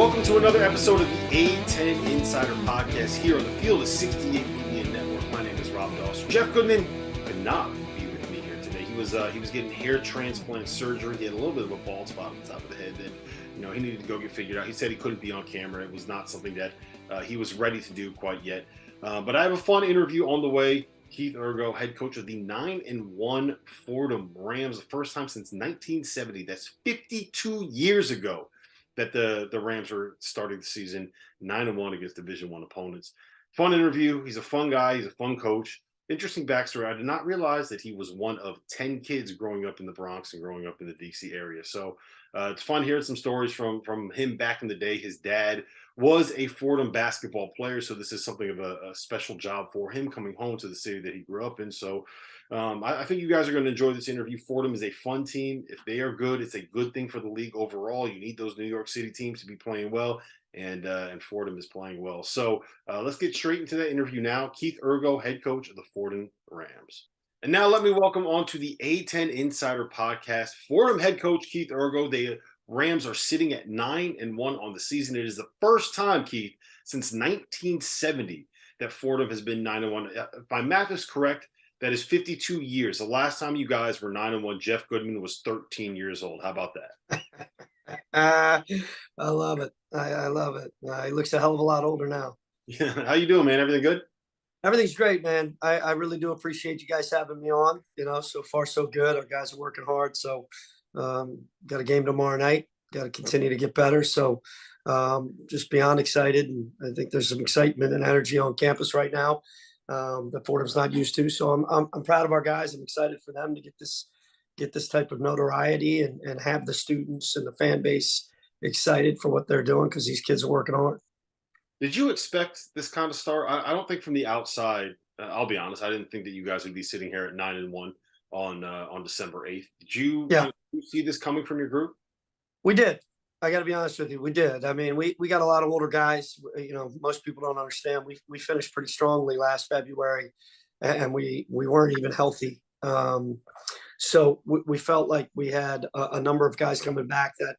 Welcome to another episode of the A10 Insider Podcast here on the Field of 68 Media Network. My name is Rob Dawson. Jeff Goodman could not be with me here today. He was getting hair transplant surgery. He had a little bit of a bald spot on the top of the head that he needed to go get figured out. He said he couldn't be on camera. It was not something that he was ready to do quite yet. But I have a fun interview on the way. Keith Urgo, head coach of the 9-1 Fordham Rams, the first time since 1970. That's 52 years ago that the Rams were starting the season 9-1 against Division I opponents. Fun interview. He's a fun guy. He's a fun coach. Interesting backstory. I did not realize that he was one of 10 kids growing up in the Bronx and growing up in the D.C. area. So it's fun hearing some stories from him back in the day. His dad was a Fordham basketball player, so this is something of a special job for him coming home to the city that he grew up in. So I think you guys are going to enjoy this interview. Fordham is a fun team. If they are good, it's a good thing for the league overall. You need those New York City teams to be playing well, and Fordham is playing well. So let's get straight into that interview now. Keith Urgo, head coach of the Fordham Rams. And now let me welcome on to the A10 Insider Podcast, Fordham head coach Keith Urgo. The Rams are sitting at 9-1 on the season. It is the first time, Keith, since 1970 that Fordham has been 9-1. If my math is correct, that is 52 years. The last time you guys were 9-1, Jeff Goodman was 13 years old. How about that? I love it. I love it. He looks a hell of a lot older now. Yeah. How you doing, man? Everything good? Everything's great, man. I really do appreciate you guys having me on. So far so good. Our guys are working hard. So got a game tomorrow night. Got to continue to get better. So just beyond excited. And I think there's some excitement and energy on campus right now that Fordham's not used to. So I'm proud of our guys. I'm excited for them to get this type of notoriety and have the students and the fan base excited for what they're doing because these kids are working hard. Did you expect this kind of start? I don't think from the outside, I'll be honest, I didn't think that you guys would be sitting here at 9-1 on December 8th. Did you see this coming from your group? We did. I got to be honest with you. We did. I mean, we got a lot of older guys. Most people don't understand. We finished pretty strongly last February, and we weren't even healthy. So we felt like we had a number of guys coming back that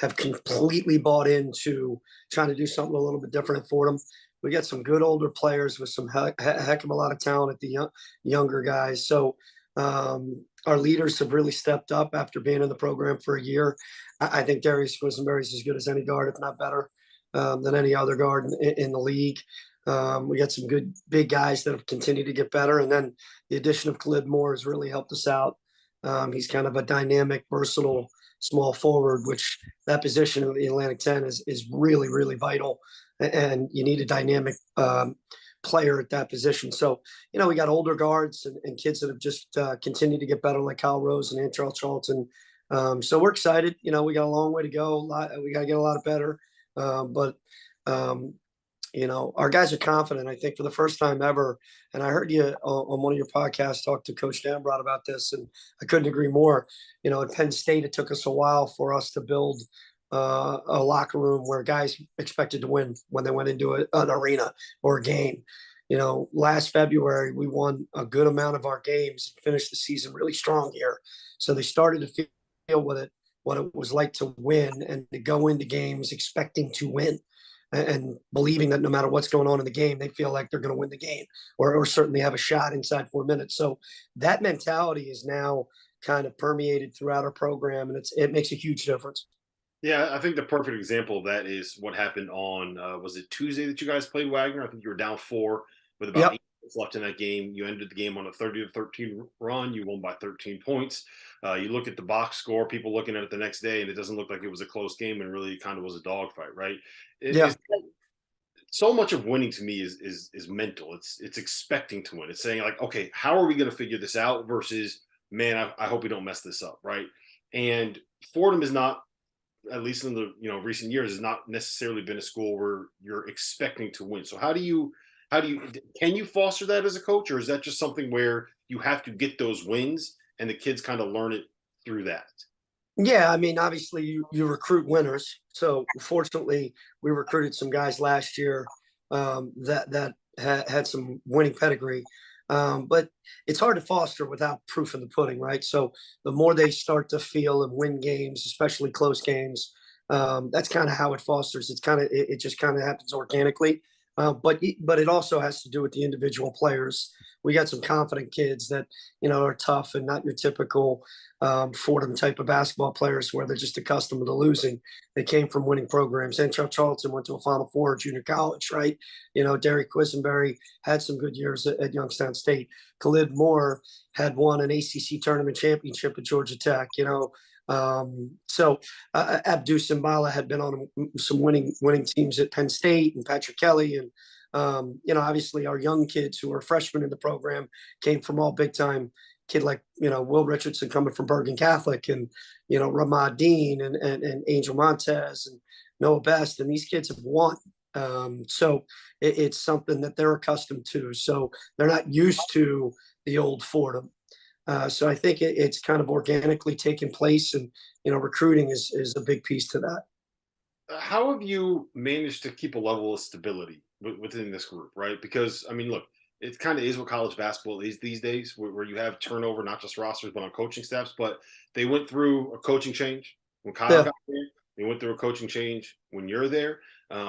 have completely bought into trying to do something a little bit different at Fordham. We got some good older players with some heck of a lot of talent at the younger guys. So our leaders have really stepped up after being in the program for a year. I think Darius Quisenberry's as good as any guard, if not better, than any other guard in the league. We got some good big guys that have continued to get better. And then the addition of Khalid Moore has really helped us out. He's kind of a dynamic, versatile, small forward, which that position in the Atlantic 10 is really, really vital. And you need a dynamic player at that position. So, we got older guards and kids that have just continued to get better, like Kyle Rose and Antrell Charlton. So we're excited. We got a long way to go. We got to get a lot better. But our guys are confident, I think, for the first time ever. And I heard you on one of your podcasts talk to Coach Dambrot about this, and I couldn't agree more. At Penn State, it took us a while for us to build a locker room where guys expected to win when they went into an arena or a game. Last February, we won a good amount of our games and finished the season really strong here. So they started to feel what it was like to win and to go into games expecting to win and believing that no matter what's going on in the game, they feel like they're going to win the game or certainly have a shot inside 4 minutes. So that mentality is now kind of permeated throughout our program, and it makes a huge difference. Yeah, I think the perfect example of that is what happened on, was it Tuesday that you guys played Wagner? I think you were down 4 with about 8 minutes left in that game. You ended the game on a 30-13 run. You won by 13 points. You look at the box score, people looking at it the next day, and it doesn't look like it was a close game and really kind of was a dogfight, right? So much of winning to me is mental. It's expecting to win. It's saying like, okay, how are we going to figure this out versus, man, I hope we don't mess this up, right? And Fordham is not, at least in the recent years, has not necessarily been a school where you're expecting to win. So can you foster that as a coach, or is that just something where you have to get those wins and the kids kind of learn it through that? Yeah, I mean, obviously you recruit winners. So fortunately, we recruited some guys last year that had some winning pedigree. But it's hard to foster without proof in the pudding, right? So the more they start to feel and win games, especially close games, That's kind of how it fosters. It just kind of happens organically. But it also has to do with the individual players. We got some confident kids that are tough and not your typical Fordham type of basketball players where they're just accustomed to losing. They came from winning programs. And Chuck Charlton went to a Final Four at junior college, right? Derek Quisenberry had some good years at Youngstown State. Khalid Moore had won an ACC tournament championship at Georgia Tech. So Abdou Simbala had been on some winning teams at Penn State, and Patrick Kelly, and obviously our young kids who are freshmen in the program came from all big time. Kid like Will Richardson coming from Bergen Catholic, and Ramad Dean and Angel Montez and Noah Best, and these kids have won. So it's something that they're accustomed to. So they're not used to the old Fordham. So I think it's kind of organically taken place, and recruiting is a big piece to that. How have you managed to keep a level of stability within this group, right? Because I mean, look, it kind of is what college basketball is these days, where you have turnover, not just rosters, but on coaching staffs. But they went through a coaching change when Kyle got there. They went through a coaching change when you're there.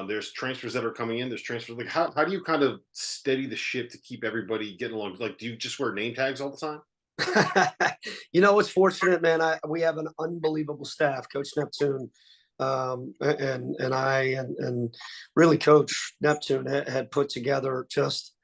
There's transfers that are coming in. There's transfers. Like, how do you kind of steady the ship to keep everybody getting along? Like, do you just wear name tags all the time? It's fortunate, man. We have an unbelievable staff. Coach Neptune and I and really Coach Neptune had put together just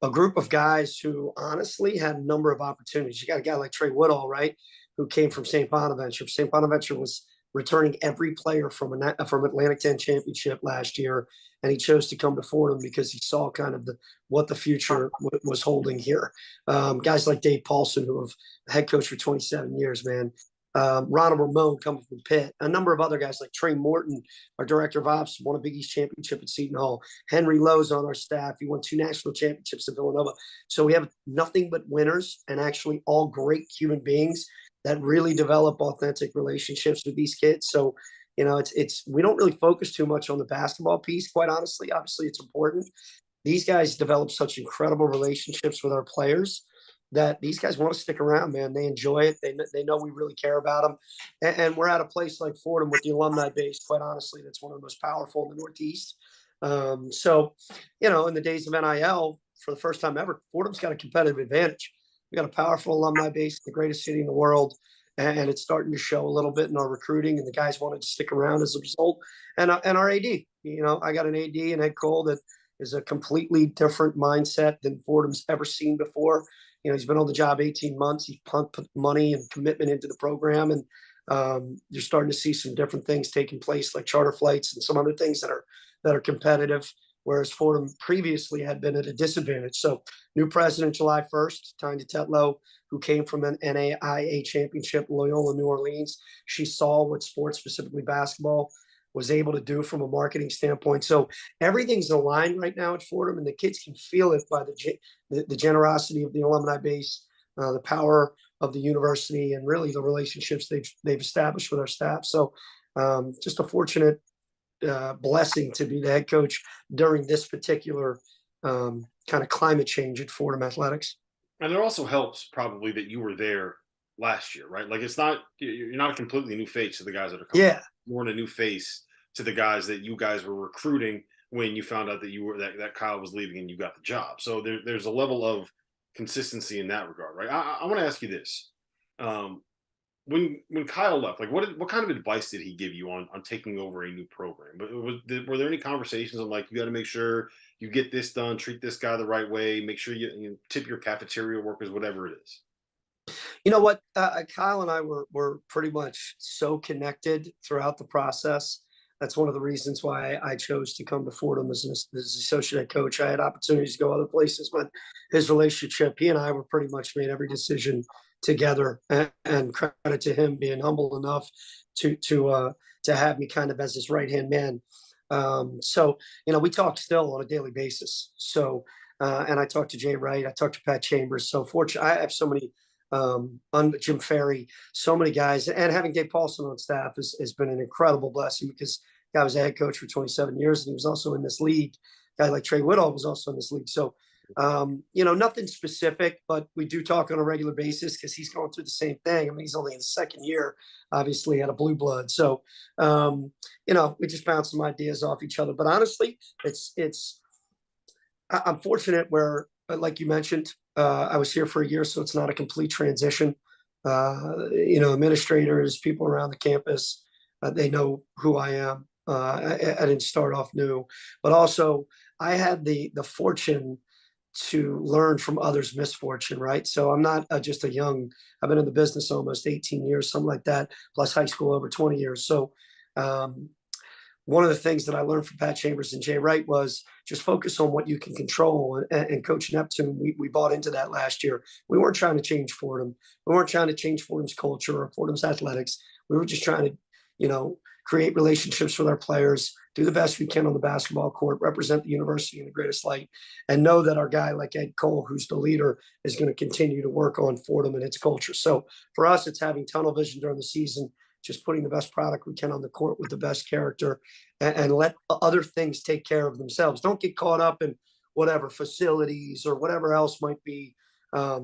a group of guys who honestly had a number of opportunities. You got a guy like Trey Woodall, right, who came from St. Bonaventure. St. Bonaventure was returning every player from Atlantic 10 championship last year, and he chose to come to Fordham because he saw kind of what the future was holding here. Guys like Dave Paulson, who have head coach for 27 years, man. Ronald Ramon coming from Pitt. A number of other guys like Trey Morton, our director of ops, won a Big East championship at Seton Hall. Henry Lowe's on our staff. He won 2 national championships at Villanova. So we have nothing but winners, and actually all great human beings that really develop authentic relationships with these kids. So, it's we don't really focus too much on the basketball piece, quite honestly. Obviously, it's important. These guys develop such incredible relationships with our players that these guys want to stick around, man. They enjoy it. They know we really care about them. And we're at a place like Fordham with the alumni base, quite honestly, that's one of the most powerful in the Northeast. So, in the days of NIL, for the first time ever, Fordham's got a competitive advantage. We got a powerful alumni base, the greatest city in the world, and it's starting to show a little bit in our recruiting, and the guys wanted to stick around as a result. And our AD, I got an AD and head coach that is a completely different mindset than Fordham's ever seen before. He's been on the job 18 months. He put money and commitment into the program, and you're starting to see some different things taking place, like charter flights and some other things that are competitive, whereas Fordham previously had been at a disadvantage. So new president July 1st, Tanya Tetlow, who came from an NAIA championship, Loyola New Orleans. She saw what sports, specifically basketball, was able to do from a marketing standpoint. So everything's aligned right now at Fordham, and the kids can feel it by the generosity of the alumni base, the power of the university, and really the relationships they've established with our staff. So just a fortunate blessing to be the head coach during this particular kind of climate change at Fordham Athletics. And it also helps probably that you were there last year, right? Like you're not a completely new face to the guys that are coming. Yeah. You weren't a new face to the guys that you guys were recruiting when you found out that Kyle was leaving and you got the job. So there's a level of consistency in that regard, right? I want to ask you this. When Kyle left, like what kind of advice did he give you on taking over a new program? Were there any conversations on like, you got to make sure you get this done, treat this guy the right way, make sure you tip your cafeteria workers, whatever it is? You know what? Kyle and I were pretty much so connected throughout the process. That's one of the reasons why I chose to come to Fordham as associate head coach. I had opportunities to go other places, but his relationship, he and I were pretty much made every decision together, and credit to him being humble enough to have me kind of as his right-hand man. So, we talk still on a daily basis. So, and I talked to Jay Wright, I talked to Pat Chambers. So fortunately, I have so many, Jim Ferry, so many guys, and having Dave Paulson on staff has been an incredible blessing, because guy was a head coach for 27 years, and he was also in this league. A guy like Trey Woodall was also in this league. So Nothing specific, but we do talk on a regular basis because he's going through the same thing. I mean, he's only in the second year, obviously, at a blue blood. So, we just bounce some ideas off each other. But honestly, I'm fortunate where, like you mentioned, I was here for a year, so it's not a complete transition. Administrators, people around the campus, they know who I am. I didn't start off new, but also I had the fortune to learn from others' misfortune, right? So I'm not just I've been in the business almost 18 years, something like that, plus high school over 20 years. So one of the things that I learned from Pat Chambers and Jay Wright was just focus on what you can control. And Coach Neptune, we bought into that last year. We weren't trying to change Fordham. We weren't trying to change Fordham's culture or Fordham's athletics. We were just trying to, create relationships with our players, do the best we can on the basketball court, represent the university in the greatest light, and know that our guy like Ed Cole, who's the leader, is going to continue to work on Fordham and its culture. So for us, it's having tunnel vision during the season, just putting the best product we can on the court with the best character, and let other things take care of themselves. Don't get caught up in whatever facilities or whatever else might be a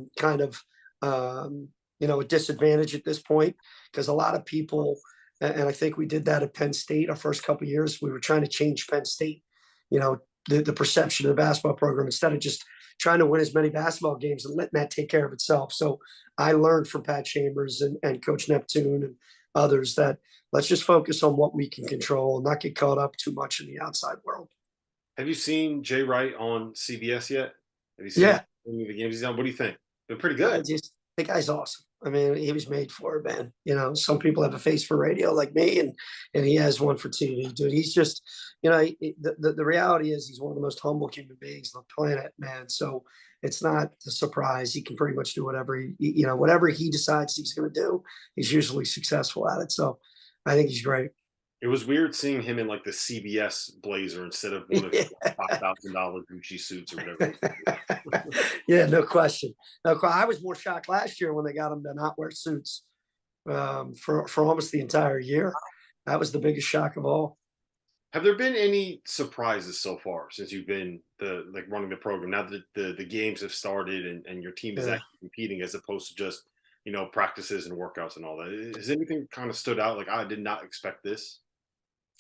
disadvantage at this point, because a lot of people, and I think we did that at Penn State our first couple of years. We were trying to change Penn State, the perception of the basketball program, instead of just trying to win as many basketball games and letting that take care of itself. So I learned from Pat Chambers and Coach Neptune and others that let's just focus on what we can control and not get caught up too much in the outside world. Have you seen Jay Wright on CBS yet? Have you seen any of the games he's done? What do you think? They're pretty good. The guy's awesome. I mean, he was made for it, man. Some people have a face for radio like me, and he has one for TV, dude. He's just, the reality is he's one of the most humble human beings on the planet, man. So it's not a surprise. He can pretty much do whatever whatever he decides he's going to do, he's usually successful at it. So I think he's great. It was weird seeing him in like the CBS blazer instead of one of the $5,000 Gucci suits or whatever. Yeah, no question. I was more shocked last year when they got him to not wear suits for almost the entire year. That was the biggest shock of all. Have there been any surprises so far since you've been running the program? Now that the games have started and your team is actually competing, as opposed to just practices and workouts and all that. Has anything kind of stood out? Like, I did not expect this.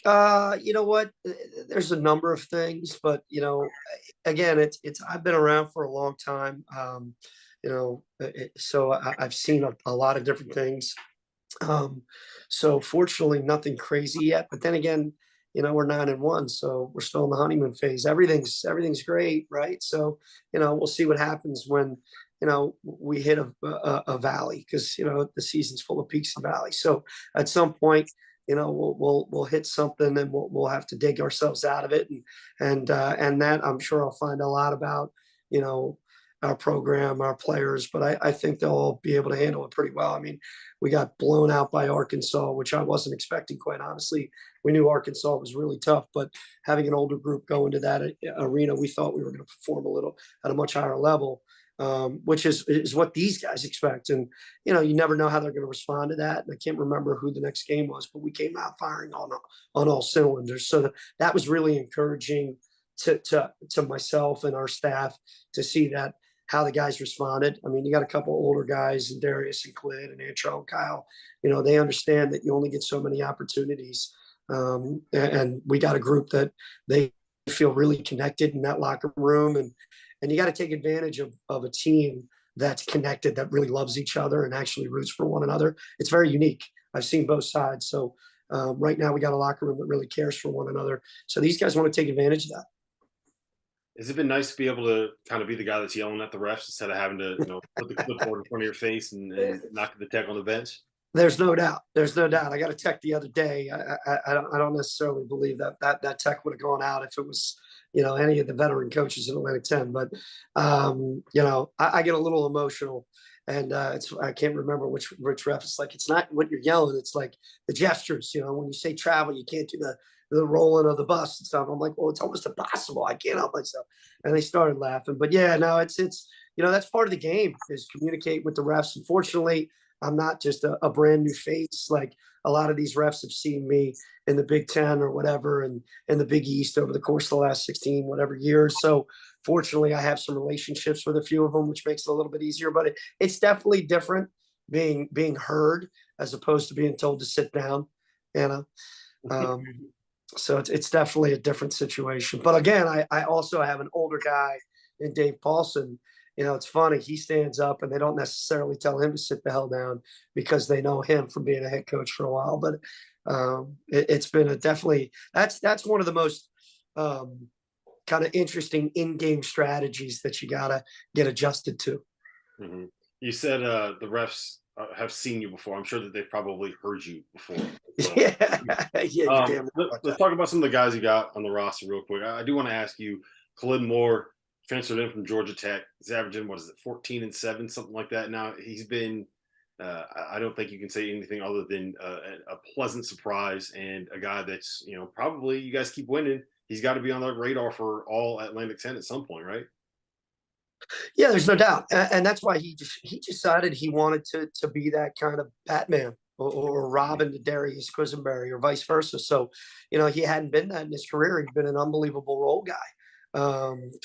You know what? There's a number of things, but again, it's I've been around for a long time. So I've seen a lot of different things. So fortunately, nothing crazy yet. But then again, we're 9-1, so we're still in the honeymoon phase. Everything's great, right? So we'll see what happens when we hit a valley, because the season's full of peaks and valleys. So at some point, we'll hit something, and we'll have to dig ourselves out of it, and that I'm sure I'll find a lot about our program, our players, but I think they'll all be able to handle it pretty well. I mean, we got blown out by Arkansas, which I wasn't expecting, quite honestly. We knew Arkansas was really tough, but having an older group go into that arena, we thought we were going to perform at a much higher level. Which is what these guys expect. And, you never know how they're going to respond to that. And I can't remember who the next game was, but we came out firing on all cylinders. So that was really encouraging to myself and our staff to see that, how the guys responded. I mean, you got a couple older guys, and Darius and Clint and Antro and Kyle, they understand that you only get so many opportunities. And we got a group that they feel really connected in that locker room, and you got to take advantage of a team that's connected, that really loves each other and actually roots for one another. It's very unique. I've seen both sides. So right now we got a locker room that really cares for one another. So these guys want to take advantage of that. Has it been nice to be able to kind of be the guy that's yelling at the refs instead of having to, put the clipboard in front of your face and knock the tech on the bench? There's no doubt. I got a tech the other day. I don't necessarily believe that tech would have gone out if it was, any of the veteran coaches in Atlantic 10. But, I get a little emotional, and I can't remember which ref. It's like, it's not what you're yelling. It's like the gestures, when you say travel, you can't do the rolling of the bus and stuff. I'm like, well, it's almost impossible. I can't help myself. And they started laughing. But yeah, no, it's that's part of the game, is communicate with the refs. Unfortunately, I'm not just a brand new face. Like a lot of these refs have seen me in the Big Ten or whatever, and in the Big East over the course of the last 16 whatever years. So fortunately, I have some relationships with a few of them, which makes it a little bit easier. But it's definitely different being heard as opposed to being told to sit down. You know, so it's definitely a different situation. But again, I also have an older guy in Dave Paulson. You know, it's funny. He stands up, and they don't necessarily tell him to sit the hell down because they know him from being a head coach for a while. But it's been definitely that's one of the most kind of interesting in-game strategies that you gotta get adjusted to. Mm-hmm. You said the refs have seen you before. I'm sure that they've probably heard you before. So, Yeah. Let's talk about some of the guys you got on the roster real quick. I do want to ask you, Khalid Moore transferred in from Georgia Tech. He's averaging, 14 and 7, something like that. Now he's been, I don't think you can say anything other than a pleasant surprise and a guy that's, probably you guys keep winning. He's got to be on the radar for all Atlantic 10 at some point, right? Yeah, there's no doubt, and that's why he decided he wanted to be that kind of Batman or Robin to Darius Quisenberry or vice versa. So, he hadn't been that in his career. He'd been an unbelievable role guy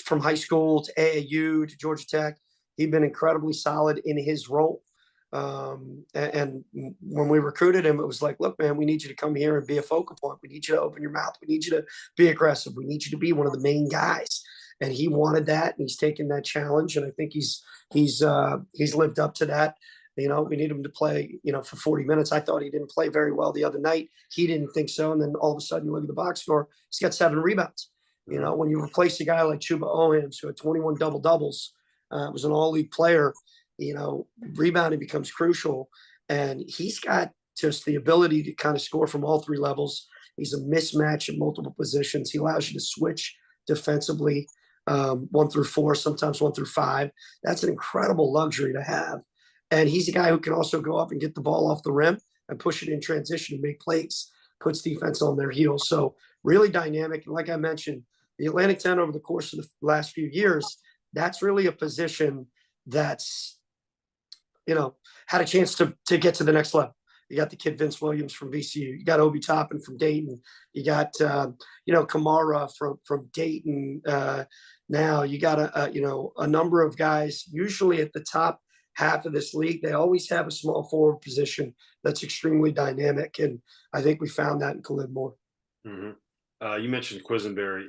from high school to AAU to Georgia Tech. He'd been incredibly solid in his role. And when we recruited him, it was like, look, man, we need you to come here and be a focal point. We need you to open your mouth. We need you to be aggressive. We need you to be one of the main guys. And he wanted that, and he's taken that challenge. And I think he's lived up to that. We need him to play, for 40 minutes. I thought he didn't play very well the other night. He didn't think so. And then all of a sudden, you look at the box score, he's got 7 rebounds. When you replace a guy like Chuba Ohans, who had 21 double-doubles, was an all-league player, rebounding becomes crucial. And he's got just the ability to kind of score from all 3 levels. He's a mismatch in multiple positions. He allows you to switch defensively, 1 through 4, sometimes 1 through 5. That's an incredible luxury to have. And he's a guy who can also go up and get the ball off the rim and push it in transition and make plays, puts defense on their heels. So really dynamic. And like I mentioned, the Atlantic 10 over the course of the last few years, that's really a position that's, had a chance to get to the next level. You got the kid Vince Williams from VCU. You got Obi Toppin from Dayton. You got Kamara from Dayton. Now you got a number of guys. Usually at the top half of this league, they always have a small forward position that's extremely dynamic, and I think we found that in Khalid Moore. Mm-hmm. You mentioned Quisenberry.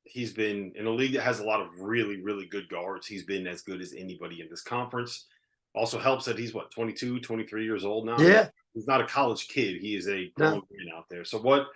He's been in a league that has a lot of really, really good guards. He's been as good as anybody in this conference. Also helps that he's 22, 23 years old now. Yeah. He's not a college kid. He is a grown man out there. So what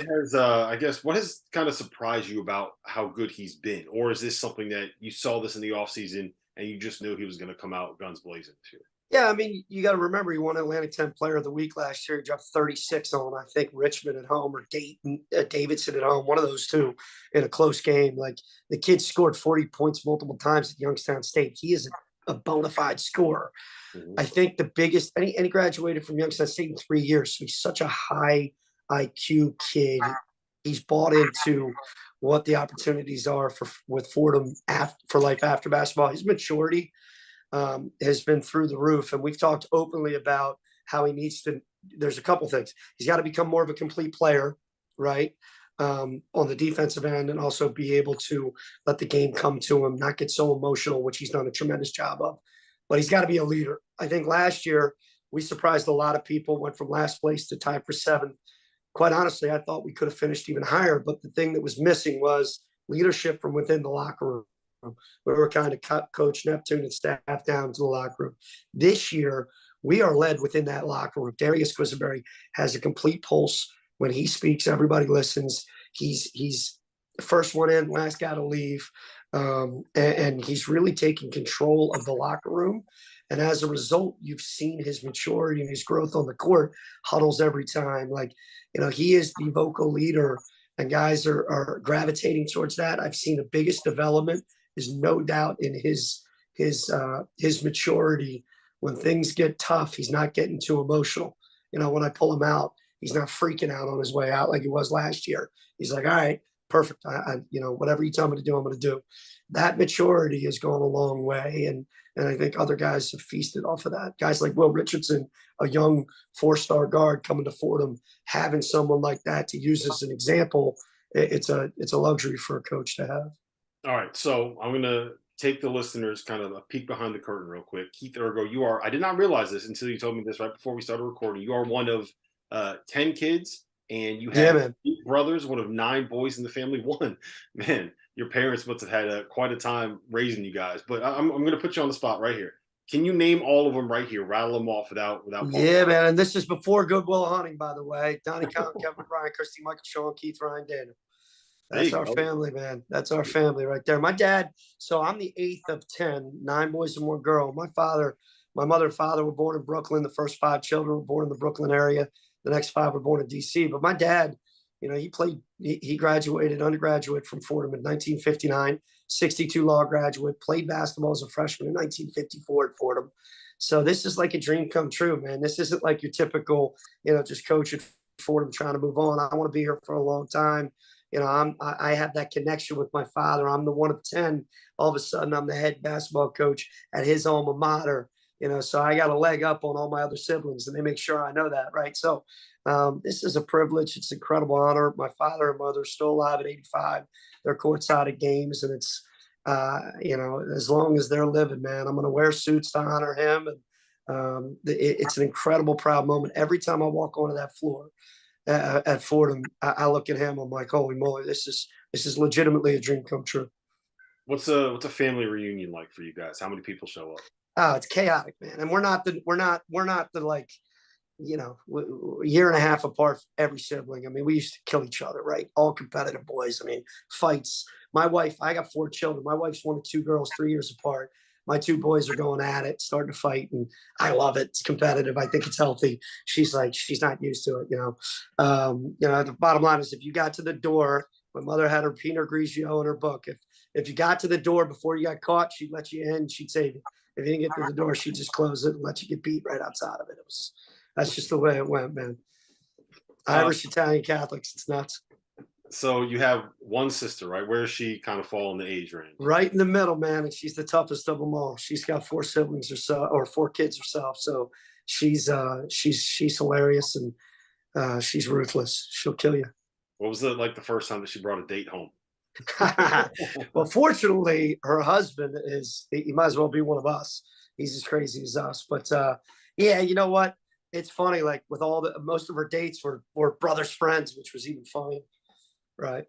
has kind of surprised you about how good he's been? Or is this something that you saw this in the offseason and you just knew he was going to come out guns blazing too? Yeah, I mean, you got to remember he won Atlantic 10 Player of the Week last year. He dropped 36 on, I think, Richmond at home or Dayton, Davidson at home, one of those two in a close game. Like the kid scored 40 points multiple times at Youngstown State. He is a bona fide scorer. Mm-hmm. I think the biggest, and he graduated from Youngstown State in 3 years. So he's such a high IQ kid. He's bought into what the opportunities are with Fordham for life after basketball. His maturity has been through the roof. And we've talked openly about how he needs to, there's a couple things. He's got to become more of a complete player, right? On the defensive end, and also be able to let the game come to him, not get so emotional, which he's done a tremendous job of. But he's got to be a leader. I think last year we surprised a lot of people, went from last place to tied for 7th. Quite honestly, I thought we could have finished even higher, but the thing that was missing was leadership from within the locker room. We were kind of cut Coach Neptune and staff down to the locker room. This year, we are led within that locker room. Darius Quisenberry has a complete pulse. When he speaks, everybody listens. He's the first one in, last guy to leave. And he's really taking control of the locker room. And as a result, you've seen his maturity and his growth on the court, huddles every time. Like, he is the vocal leader, and guys are gravitating towards that. I've seen the biggest development is no doubt in his maturity. When things get tough, he's not getting too emotional. When I pull him out, he's not freaking out on his way out like he was last year. He's like, all right, perfect. Whatever you tell me to do, I'm going to do. That maturity has gone a long way. And I think other guys have feasted off of that. Guys like Will Richardson, a young 4-star guard coming to Fordham, having someone like that to use as an example, it's a luxury for a coach to have. All right. So I'm going to take the listeners kind of a peek behind the curtain real quick. Keith Urgo, I did not realize this until you told me this right before we started recording. You are one of 10 kids, and you have 8 brothers, one of 9 boys in the family. Man, your parents must have had quite a time raising you guys. But I'm going to put you on the spot right here. Can you name all of them right here? Rattle them off without. Yeah, man. And this is before Goodwill Hunting, by the way. Donnie Count, Kevin Bryan, Christy, Michael, Sean, Keith, Ryan, Daniel. That's our family, man. That's our family right there. My dad, so I'm the 8th of 10, 9 boys and 1 girl. My mother and father were born in Brooklyn. The first 5 children were born in the Brooklyn area. The next 5 were born in D.C. But my dad, he graduated undergraduate from Fordham in 1959, 62 law graduate, played basketball as a freshman in 1954 at Fordham. So this is like a dream come true, man. This isn't like your typical, just coach at Fordham trying to move on. I want to be here for a long time. I have that connection with my father. I'm the one of 10. All of a sudden, I'm the head basketball coach at his alma mater. So I got a leg up on all my other siblings, and they make sure I know that, right? So this is a privilege. It's an incredible honor. My father and mother are still alive at 85. They're courtside at games, and it's as long as they're living, man, I'm going to wear suits to honor him. And it's an incredible, proud moment every time I walk onto that floor. At Fordham, I look at him. I'm like, holy moly, this is legitimately a dream come true. What's a family reunion like for you guys? How many people show up? Oh, it's chaotic, man. And we're not the like, year and a half apart every sibling. I mean, we used to kill each other, right? All competitive boys. I mean, fights. My wife, I got 4 children. My wife's one of 2 girls, 3 years apart. My 2 boys are going at it, starting to fight, and I love it. It's competitive. I think it's healthy. She's not used to it, The bottom line is, if you got to the door, my mother had her Pinot Grigio in her book. If you got to the door before you got caught, she'd let you in. She'd save you. If you didn't get to the door, she'd just close it and let you get beat right outside of it. That's just the way it went, man. Irish, Italian, Catholics, it's nuts. So you have one sister, right? Where does she kind of fall in the age range? Right in the middle, man. And she's the toughest of them all. She's got 4 siblings or 4 kids herself. So she's hilarious, and she's ruthless. She'll kill you. What was it like the first time that she brought a date home? Well, fortunately, her husband he might as well be one of us. He's as crazy as us. But yeah, you know what? It's funny. Like with most of her dates were brothers' friends, which was even funny. Right.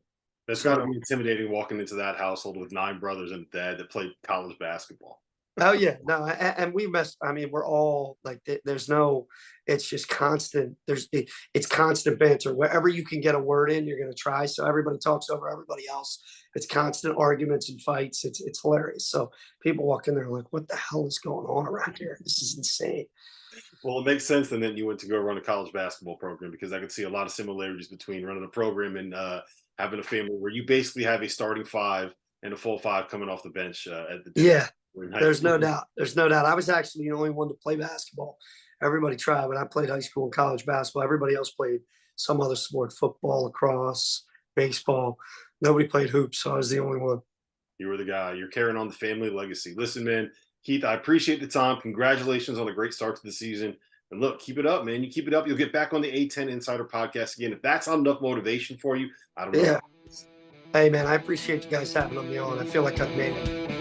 That's got to be intimidating walking into that household with 9 brothers and a dad that played college basketball. Oh yeah, no, and we mess. I mean, we're all like, it's just constant. It's constant banter. Wherever you can get a word in, you're going to try. So everybody talks over everybody else. It's constant arguments and fights. It's hilarious. So people walk in there like, what the hell is going on around here? This is insane. Well, it makes sense then that you went to go run a college basketball program, because I could see a lot of similarities between running a program and having a family where you basically have a starting 5 and a full 5 coming off the bench at the yeah. There's no doubt. I was actually the only one to play basketball. Everybody tried, but I played high school and college basketball. Everybody else played some other sport: football, lacrosse, baseball. Nobody played hoops, so I was the only one. You were the guy. You're carrying on the family legacy. Listen, man, Keith, I appreciate the time. Congratulations on a great start to the season. And look, keep it up, man. You keep it up, you'll get back on the A10 Insider podcast again. If that's not enough motivation for you, I don't know. Yeah. Hey, man, I appreciate you guys having me on. I feel like I've made it.